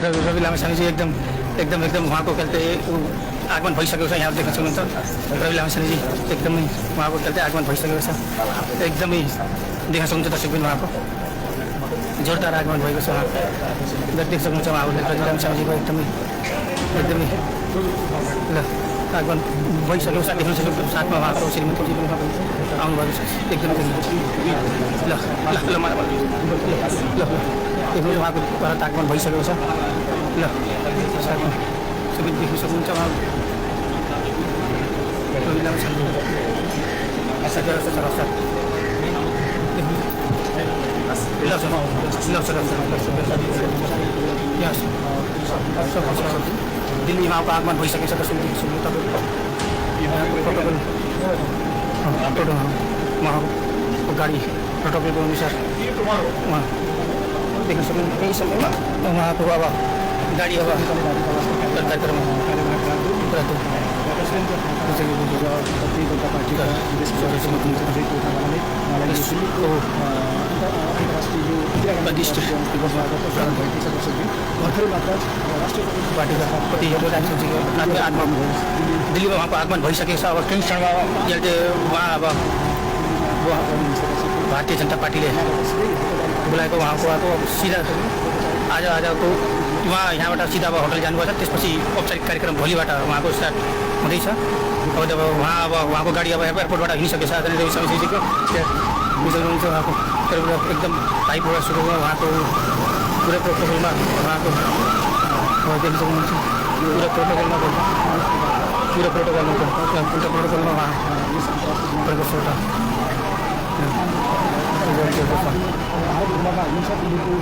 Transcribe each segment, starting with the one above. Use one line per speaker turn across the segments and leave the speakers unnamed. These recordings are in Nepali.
रवि लामिछाने चाहिँ एकदम एकदम एकदम उहाँको खेल्दै आगमन भइसकेको छ। यहाँ देख्न सक्नुहुन्छ रवि लामिछानेजी एकदमै उहाँको खेल्दै आगमन भइसकेको छ। एकदमै देख्न सक्नुहुन्छ दर्शकबिन उहाँको जोरदार आगमन भएको छ। देख्न सक्नुहुन्छ उहाँहरूले रवि लामिछानेजीको एकदमै एकदमै ल आगमन भइसकेको छ। देख्न सक्नुहुन्छ साथमा उहाँको श्रीमतीजी पनि आउनुभएको छ। एकदमै ल ल ल ल एकदमै उहाँको आगमन भइसकेको छ। ल साथमा सबै देख्न सक्नुहुन्छ उहाँ रवि लामिछाने आशा गरेको छ रक्षा दिल्लीमा उहाँको आगमन भइसकेको छ। तपाईँको प्रोटोकल उहाँको गाडी प्रोटोकलको अनुसार उहाँ देख्न सक्नुहुन्छ। केही समयमा उहाँको अब गाडी अब कार्यक्रममा दिल्लीमा उहाँको आगमन भइसकेको छ। अब केही क्षणमा उहाँ अब भारतीय जनता पार्टीले बोलाएको उहाँको सिधा आजको उहाँ यहाँबाट सिधा अब होटल जानुभएको छ। त्यसपछि औपचारिक कार्यक्रम भोलिबाट उहाँको स्टार्ट हुँदैछ। अब जब उहाँको गाडी अब एयरपोर्टबाट हिँडिसकेको छ। आदरणीय रवि लामिछानेजीको हुन्छ उहाँको एकदम हाई प्रोग्राम उहाँको पुरै प्रोटोकलमा उहाँको देख्न सक्नुहुन्छ। पुरा प्रोटोकलमा उहाँ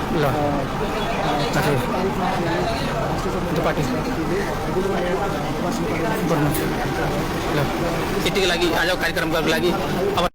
ल पार्टी गर्नुहुन्छ। ल यतिको लागि आज कार्यक्रमको लागि अब